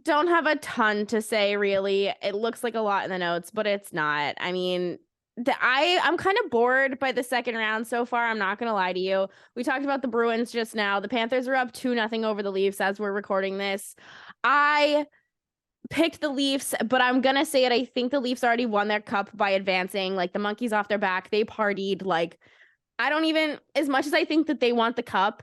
don't have a ton to say, really. It looks like a lot in the notes, but it's not. I mean, I'm kind of bored by the second round so far. I'm not gonna lie to you. We talked about the Bruins just now. The Panthers are up 2-0 over the Leafs as we're recording this. I picked the Leafs, but I'm gonna say it. I think the Leafs already won their cup by advancing. Like, the monkeys off their back. They partied. Like, I don't even, as much as I think that they want the cup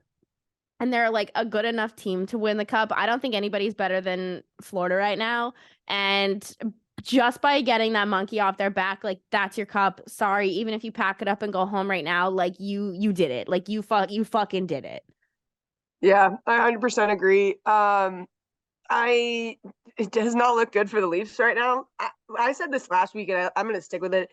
and they're like a good enough team to win the cup, I don't think anybody's better than Florida right now. And just by getting that monkey off their back, like, that's your cup. Sorry, even if you pack it up and go home right now, like, you did it. Like, you fucking did it. Yeah, I 100% agree. It does not look good for the Leafs right now. I said this last week, and I'm going to stick with it.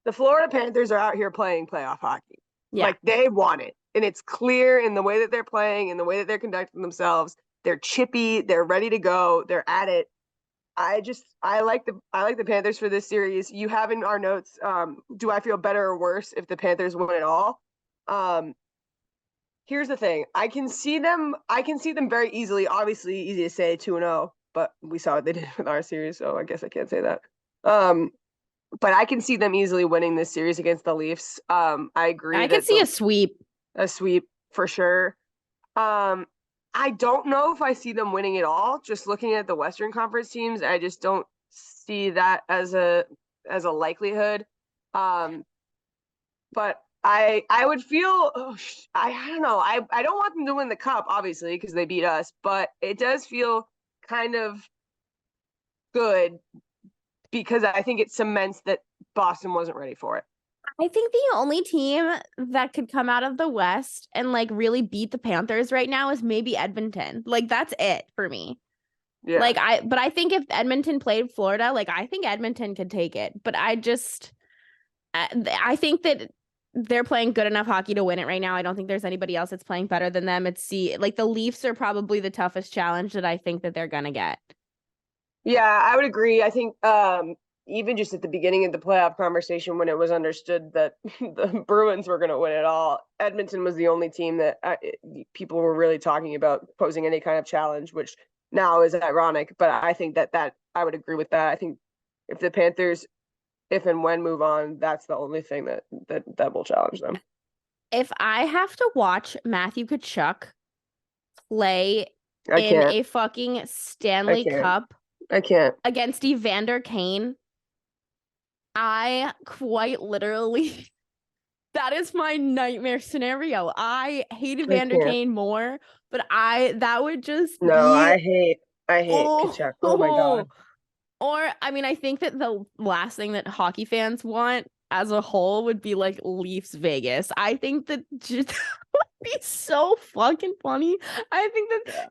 The Florida Panthers are out here playing playoff hockey. Yeah. Like, they want it. And it's clear in the way that they're playing, in the way that they're conducting themselves. They're chippy. They're ready to go. They're at it. I like the Panthers for this series. You have in our notes, do I feel better or worse if the Panthers win it all? Here's the thing. I can see them very easily. Obviously, easy to say 2-0, but we saw what they did with our series, so I guess I can't say that. But I can see them easily winning this series against the Leafs. I agree. I can see a sweep. A sweep for sure. I don't know if I see them winning it all. Just looking at the Western Conference teams, I just don't see that as a likelihood. But I would feel, I don't know. I don't want them to win the cup, obviously, because they beat us, but it does feel kind of good because I think it cements that Boston wasn't ready for it. I think the only team that could come out of the West and like really beat the Panthers right now is maybe Edmonton. Like, that's it for me. Yeah. Like, but I think if Edmonton played Florida, like, I think Edmonton could take it. But I think that they're playing good enough hockey to win it right now. I don't think there's anybody else that's playing better than them. Like, the Leafs are probably the toughest challenge that I think that they're gonna get. Yeah, I would agree. I think even just at the beginning of the playoff conversation, when it was understood that the Bruins were going to win it all, Edmonton was the only team that people were really talking about posing any kind of challenge, which now is ironic. But I think that I would agree with that. I think if the Panthers, if and when move on, that's the only thing that will challenge them. If I have to watch Matthew Tkachuk play in a fucking Stanley Cup I can't against Evander Kane, I quite literally, that is my nightmare scenario. I hate Evander Kane more, but that would just I hate Tkachuk. Oh my God. Or, I mean, I think that the last thing that hockey fans want as a whole would be like Leafs Vegas. I think that just would be so fucking funny. I think that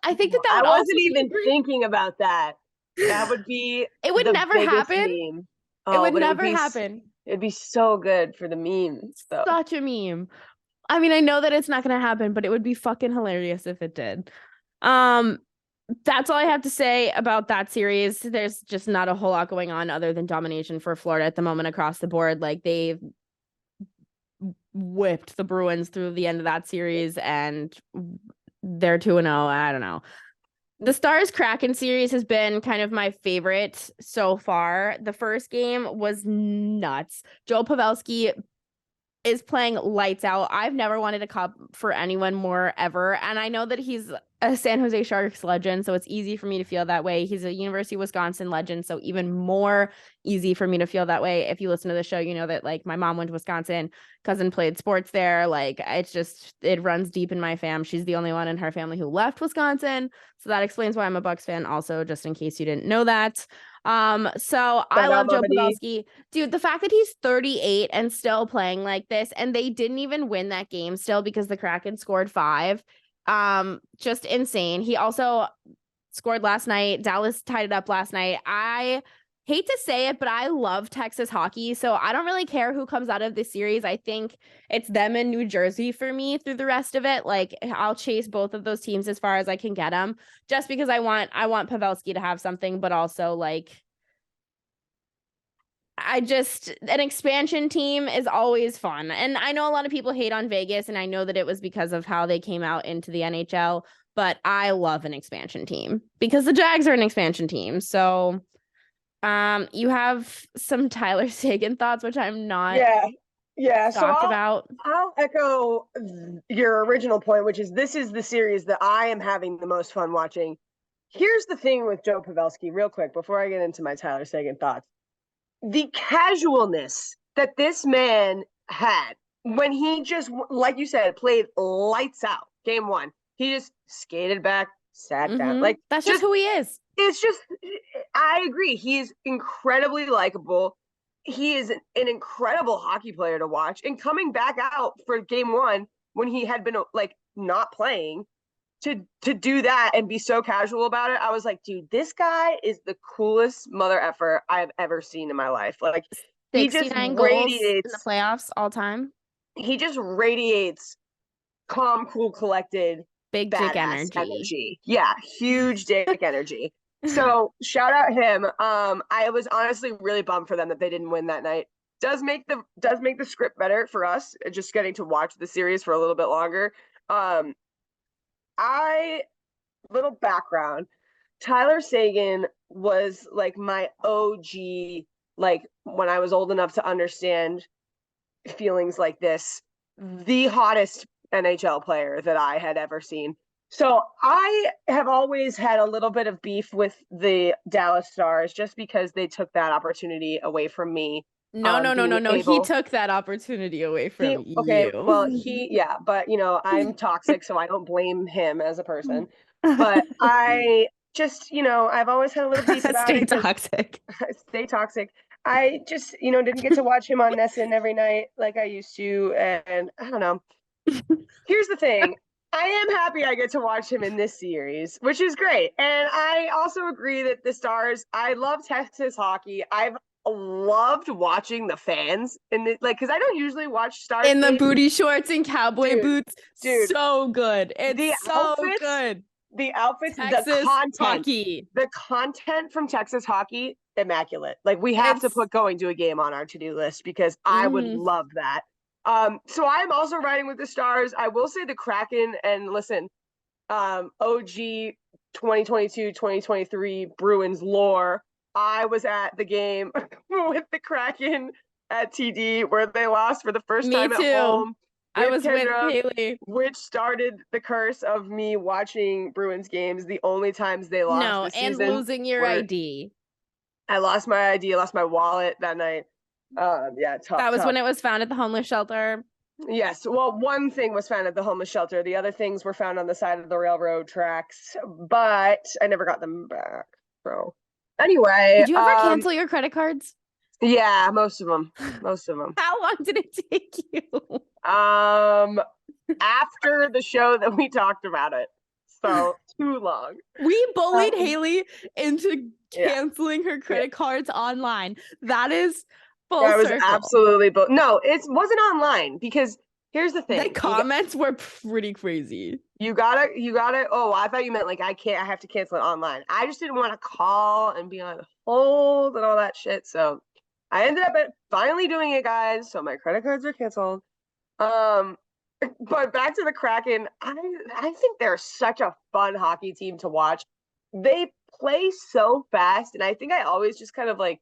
I think that I would wasn't even thinking about that. That would be it would never happen. Meme. It would never happen. It'd be so good for the memes, though. Such a meme. I mean, I know that it's not gonna happen, but it would be fucking hilarious if it did. That's all I have to say about that series. There's just not a whole lot going on other than domination for Florida at the moment across the board. Like, they've whipped the Bruins through the end of that series, and they're 2-0. I don't know. The Stars Kraken series has been kind of my favorite so far. The first game was nuts. Joe Pavelski is playing lights out. I've never wanted a cup for anyone more ever. And I know that he's a San Jose Sharks legend, so it's easy for me to feel that way. He's a University of Wisconsin legend, so even more easy for me to feel that way. If you listen to the show, you know that, like, my mom went to Wisconsin, cousin played sports there. Like, it runs deep in my fam. She's the only one in her family who left Wisconsin. So that explains why I'm a Bucks fan also, just in case you didn't know that. So I love Joe Pavelski. Dude, the fact that he's 38 and still playing like this, and they didn't even win that game still because the Kraken scored 5. Just insane. He also scored last night. Dallas tied it up last night. I hate to say it, but I love Texas hockey, so I don't really care who comes out of this series. I think it's them in New Jersey for me through the rest of it. Like, I'll chase both of those teams as far as I can get them, just because I want Pavelski to have something, but also, like, an expansion team is always fun. And I know a lot of people hate on Vegas, and I know that it was because of how they came out into the NHL, but I love an expansion team because the Jags are an expansion team. So you have some Tyler Seguin thoughts, which I'm not Yeah. So shocked about. I'll echo your original point, which is this is the series that I am having the most fun watching. Here's the thing with Joe Pavelski, real quick, before I get into my Tyler Seguin thoughts. The casualness that this man had when he just, like you said, played lights out game one. He just skated back, sat down. Mhm. Like, That's just who he is. It's just, I agree. He's incredibly likable. He is an incredible hockey player to watch. And coming back out for game one when he had been like not playing, to do that and be so casual about it, I was like, dude, this guy is the coolest mother effer I've ever seen in my life. Like, he just 69 goals in the radiates playoffs all time. he just radiates calm, cool, collected, Big dick badass energy. Yeah, huge dick energy. So shout out him. I was honestly really bummed for them that they didn't win that night. Does make the script better for us, just getting to watch the series for a little bit longer. I Little background. Tyler Seguin was like my OG, like when I was old enough to understand feelings like this, the hottest NHL player that I had ever seen. So I have always had a little bit of beef with the Dallas Stars just because they took that opportunity away from me. No. He took that opportunity away from Okay, you. well, yeah, but I'm toxic, so I don't blame him as a person. But I just, I've always had a little beef about Stay it because toxic. stay toxic. I just, didn't get to watch him on NESN every night like I used to. And I don't know. Here's the thing. I am happy I get to watch him in this series, which is great. And I also agree that the Stars, I love Texas hockey. I've loved watching the fans in the, like, because I don't usually watch Stars In the games. booty shorts and cowboy boots. Dude, So good. It's so good. The outfits, Texas the content from Texas hockey, immaculate. Like, we have to put going to a game on our to-do list because I would love that. So I'm also riding with the Stars. I will say the Kraken, and listen, OG 2022-2023 Bruins lore. I was at the game with the Kraken at TD where they lost for the first time at home. I was Kendra, with Haley, which started the curse of me watching Bruins games. The only times they lost this season, and losing your ID. I lost my ID, I lost my wallet that night. That was when it was found at the homeless shelter. Yes. Well, one thing was found at the homeless shelter. The other things were found on the side of the railroad tracks, but I never got them back. So anyway. Did you ever cancel your credit cards? Yeah, most of them. How long did it take you? After the show that we talked about it. So too long. We bullied Haley into canceling her credit cards online. That is full circle. Was absolutely no, it wasn't online because here's the thing. The comments were pretty crazy. You gotta, oh, I thought you meant like I have to cancel it online. I just didn't want to call and be on hold and all that shit. So I ended up finally doing it, guys. So my credit cards are canceled. But back to the Kraken, I think they're such a fun hockey team to watch. They play so fast, and I think I always just kind of like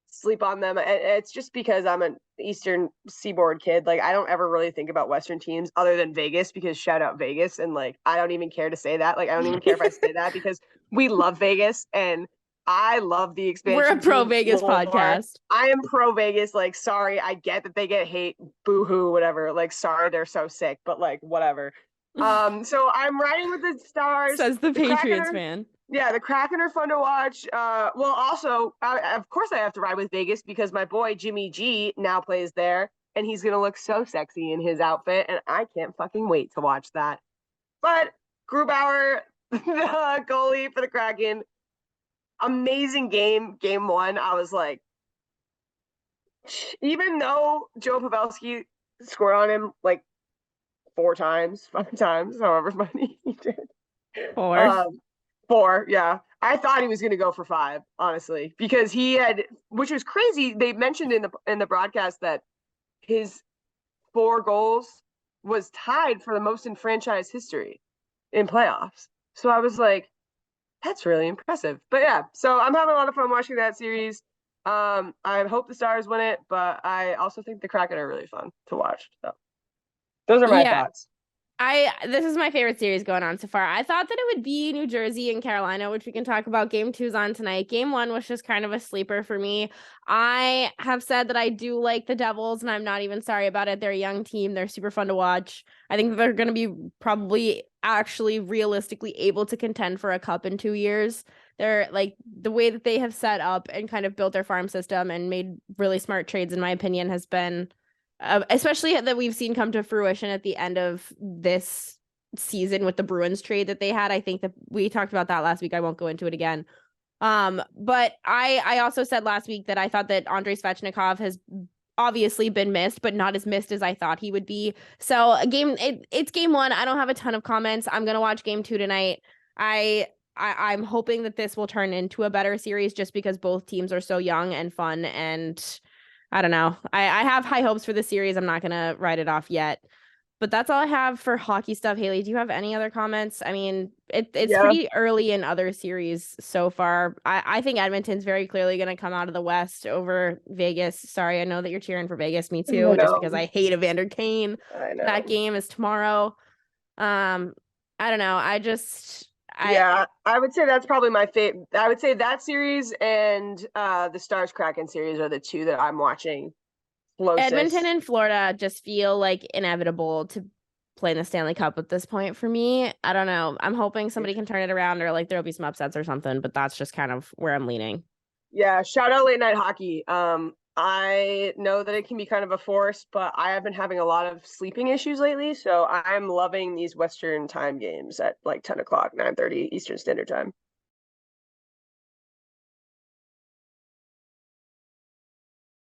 sleep on them. It's just because I'm an Eastern Seaboard kid. Like, I don't ever really think about Western teams other than Vegas, because shout out Vegas. And like, I don't even care to say that. Like, I don't even care if I say that because we love Vegas and I love the expansion. We're a pro Vegas podcast. I am pro Vegas. Like, sorry, I get that they get hate, boo-hoo, whatever. Like, sorry, they're so sick, but like, whatever. So I'm riding with the Stars. Says the Patriots fan. Yeah, the Kraken are fun to watch. Well, also, of course, I have to ride with Vegas because my boy Jimmy G now plays there, and he's gonna look so sexy in his outfit, and I can't fucking wait to watch that. But Grubauer, the goalie for the Kraken, amazing game one. I was like, even though Joe Pavelski scored on him like 5 times, however many he did. 4, yeah. I thought he was going to go for 5, honestly, because he had, which was crazy. They mentioned in the broadcast that his 4 goals was tied for the most in franchise history in playoffs. So I was like, that's really impressive. But yeah, so I'm having a lot of fun watching that series. I hope the Stars win it, but I also think the Kraken are really fun to watch. So those are my Yeah, thoughts. this is my favorite series going on so far. I thought that it would be New Jersey and Carolina, which we can talk about. Game two's on tonight. Game one was just kind of a sleeper for me. I have said that I do like the Devils, and I'm not even sorry about it. They're a young team. They're super fun to watch. I think they're going to be probably actually realistically able to contend for a cup in 2 years. They're like the way that they have set up and kind of built their farm system and made really smart trades, in my opinion, has been especially that we've seen come to fruition at the end of this season with the Bruins trade that they had. I think that we talked about that last week. I won't go into it again. But I also said last week that I thought that Andrei Svechnikov has obviously been missed, but not as missed as I thought he would be. So it's game one. I don't have a ton of comments. I'm gonna watch game two tonight. I'm hoping that this will turn into a better series just because both teams are so young and fun, and I don't know. I have high hopes for the series. I'm not gonna write it off yet. But that's all I have for hockey stuff. Haley, do you have any other comments? I mean, it's Yeah, pretty early in other series so far. I think Edmonton's very clearly going to come out of the West over Vegas. Sorry, I know that you're cheering for Vegas. Me I too, just because know. I hate Evander Kane. I That know. game is tomorrow. I don't know. I Yeah, I would say that's probably my favorite. I would say that series and the Stars Kraken series are the two that I'm watching Edmonton closest. and Florida just feel like inevitable to play in the Stanley Cup at this point for me. I don't know. I'm hoping somebody can turn it around or like there'll be some upsets or something, but that's just kind of where I'm leaning. Yeah, shout out late night hockey. I know that it can be kind of a force, but I have been having a lot of sleeping issues lately, so I'm loving these Western time games at like 10 o'clock, 9:30 Eastern Standard Time.